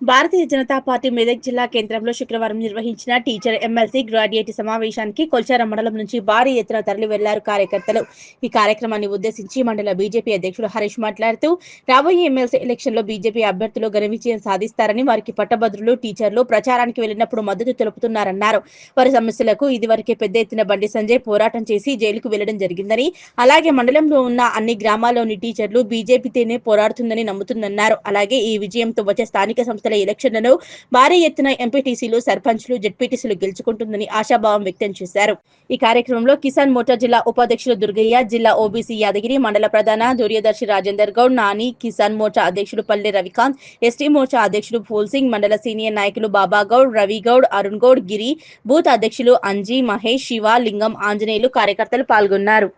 Bharatiya Janata party Medak జిల్లా కేంద్రంలో శుక్రవారం నిర్వహించిన టీచర్ ఎమ్మెల్సీ గ్రాడ్యుయేట్ సమావేశానికి కొల్చారం మండలం నుంచి భారీ ఎత్తున తరలి వెళ్లారు కార్యకర్తలు. ఈ కార్యక్రమాన్ని ఉద్దేశించి మండల బీజేపీ అధ్యక్షుడు హరీష్ మాట్లాడుతూ, రాబోయే ఎమ్మెల్సీ ఎలక్షన్ లో బీజేపీ అభ్యర్థులు ఘన విజయం సాధిస్తారని, వారికి పట్టభద్రులు టీచర్లు ప్రచారానికి వెళ్లినప్పుడు మద్దతు తెలుపుతున్నారన్నారు. వారి సమస్యలకు ఇదివరకే పెద్ద ఎత్తున బండి సంజయ్ పోరాటం చేసి జైలుకు వెళ్లడం జరిగిందని, అలాగే మండలంలో ఉన్న అన్ని గ్రామాల్లోని టీచర్లు బీజేపీతోనే పోరాడుతుందని నమ్ముతుందన్నారు. అలాగే ఈ విజయంతో వచ్చే స్థానిక సంస్థల ఎలక్షన్లలో భారీ ఎత్తున ఎంపీటీసీలు, సర్పంచ్లు, జెడ్పీటీసీలు గెలుచుకుంటుందని ఆశాభావం వ్యక్తం చేశారు. ఈ కార్యక్రమంలో కిసాన్ మోర్చా జిల్లా ఉపాధ్యక్షులు దుర్గయ్య, జిల్లా ఓబీసీ యాదగిరి మండల ప్రధాన దూర్యదర్శి రాజేందర్ గౌడ్, నాని, కిసాన్ మోర్చా అధ్యక్షుడు పల్లె రవికాంత్, ఎస్టీ మోర్చా అధ్యక్షుడు ఫూల్ సింగ్, మండల సీనియర్ నాయకులు బాబా గౌడ్, రవి గౌడ్, అరుణ్ గౌడ్, గిరి, బూత్ అధ్యక్షులు అంజీ, మహేష్, శివ, లింగం, ఆంజనేయులు కార్యకర్తలు పాల్గొన్నారు.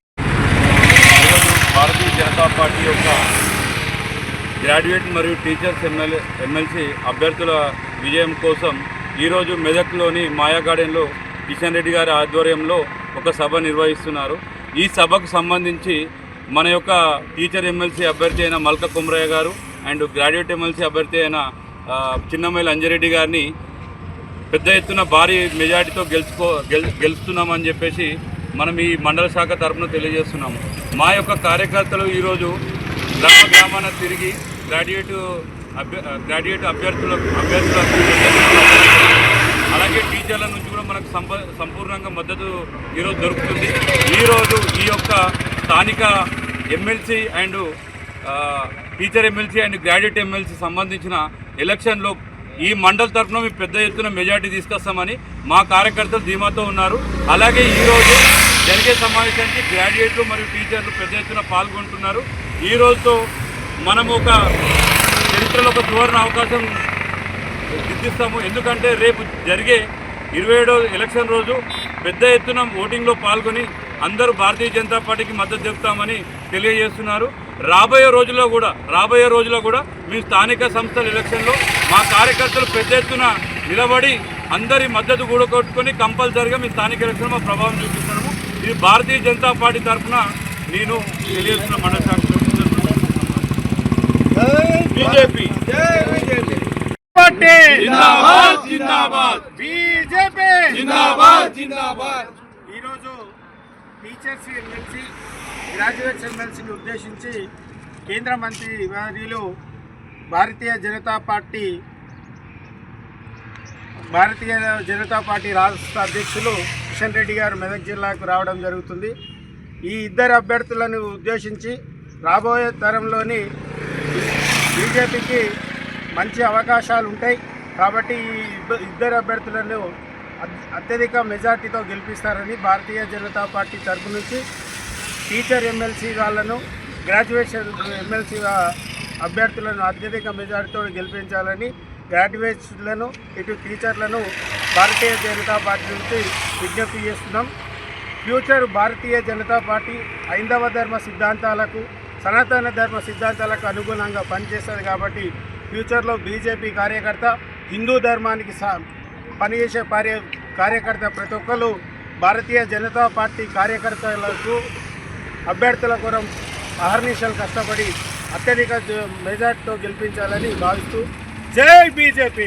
భారతీయ జనతా పార్టీ యొక్క గ్రాడ్యుయేట్ మరియు టీచర్స్ ఎమ్మెల్సీ అభ్యర్థుల విజయం కోసం ఈరోజు మెదక్లోని మాయా గార్డెన్లో కిషన్ రెడ్డి గారి ఆధ్వర్యంలో ఒక సభ నిర్వహిస్తున్నారు. ఈ సభకు సంబంధించి మన యొక్క టీచర్ ఎమ్మెల్సీ అభ్యర్థి అయిన మల్క కుమ్రయ్య గారు అండ్ గ్రాడ్యుయేట్ ఎమ్మెల్సీ అభ్యర్థి అయిన చిన్నమైల అంజిరెడ్డి గారిని పెద్ద ఎత్తున భారీ మెజార్టీతో గెలుస్తున్నామని చెప్పేసి మనం ఈ మండల శాఖ తరఫున తెలియజేస్తున్నాము. మా యొక్క కార్యకర్తలు ఈరోజు గ్రామాన తిరిగి గ్రాడ్యుయేట్ అభ్యర్థులకు అలాగే టీచర్ల నుంచి కూడా మనకు సంపూర్ణంగా మద్దతు ఈరోజు దొరుకుతుంది. ఈరోజు ఈ యొక్క స్థానిక MLC and teacher MLC and graduate MLC సంబంధించిన ఎలక్షన్లో ఈ మండల తరఫున మేము పెద్ద ఎత్తున మెజార్టీ తీసుకొస్తామని మా కార్యకర్తలు ధీమాతో ఉన్నారు. అలాగే ఈరోజు జరిగే సమావేశానికి గ్రాడ్యుయేట్లు మరియు టీచర్లు పెద్ద ఎత్తున పాల్గొంటున్నారు. ఈ రోజుతో మనం ఒక చరిత్రలో ఒక సువర్ణ అవకాశం దిద్దిస్తాము. ఎందుకంటే రేపు జరిగే 27వ ఎలక్షన్ రోజు పెద్ద ఎత్తున ఓటింగ్లో పాల్గొని అందరూ భారతీయ జనతా పార్టీకి మద్దతు చెప్తామని తెలియజేస్తున్నారు. రాబోయే రోజుల్లో కూడా మీ స్థానిక సంస్థల ఎలక్షన్లో మా కార్యకర్తలు పెద్ద ఎత్తున నిలబడి అందరి మద్దతు కూడగొట్టుకొని కంపల్సరిగా మీ స్థానిక ఎలక్షన్ మా ప్రభావం చూపిస్తున్నాము. ఇది భారతీయ జనతా పార్టీ తరఫున నేను తెలియజేస్తున్న మండల శాఖ బీజేపీ ఈరోజు టీచర్స్ ఎమ్మెల్సీ, గ్రాడ్యుయేట్స్ ఎమ్మెల్సీని ఉద్దేశించి కేంద్ర మంత్రి వర్యులు భారతీయ జనతా పార్టీ రాష్ట్ర అధ్యక్షులు కిషన్ రెడ్డి గారు మెదక్ జిల్లాకు రావడం జరుగుతుంది. ఈ ఇద్దరు అభ్యర్థులను ఉద్దేశించి రాబోయే తరంలోని బీజేపీకి మంచి అవకాశాలు ఉంటాయి కాబట్టి ఈ ఇద్దరు అభ్యర్థులను అత్యధిక మెజార్టీతో గెలిపిస్తారని భారతీయ జనతా పార్టీ తరఫు నుంచి టీచర్ ఎమ్మెల్సీ వాళ్ళను, గ్రాడ్యుయేషన్ ఎమ్మెల్సీ అభ్యర్థులను అత్యధిక మెజార్టీతో గెలిపించాలని గ్రాడ్యుయేట్లను ఇటు టీచర్లను భారతీయ జనతా పార్టీ నుంచి విజ్ఞప్తి చేస్తున్నాం. ఫ్యూచర్ భారతీయ జనతా పార్టీ హైందవ ధర్మ సిద్ధాంతాలకు, సనాతన ధర్మ సిద్ధాంతాలకు అనుగుణంగా పనిచేస్తుంది కాబట్టి ఫ్యూచర్లో బీజేపీ కార్యకర్త, హిందూ ధర్మానికి పనిచేసే కార్యకర్త ప్రతి ఒక్కరు భారతీయ జనతా పార్టీ కార్యకర్తలకు అభ్యర్థుల కొరం అహర్నిశలు కష్టపడి అత్యధిక మెజార్టీతో గెలిపించాలని భావిస్తూ జై బీజేపీ.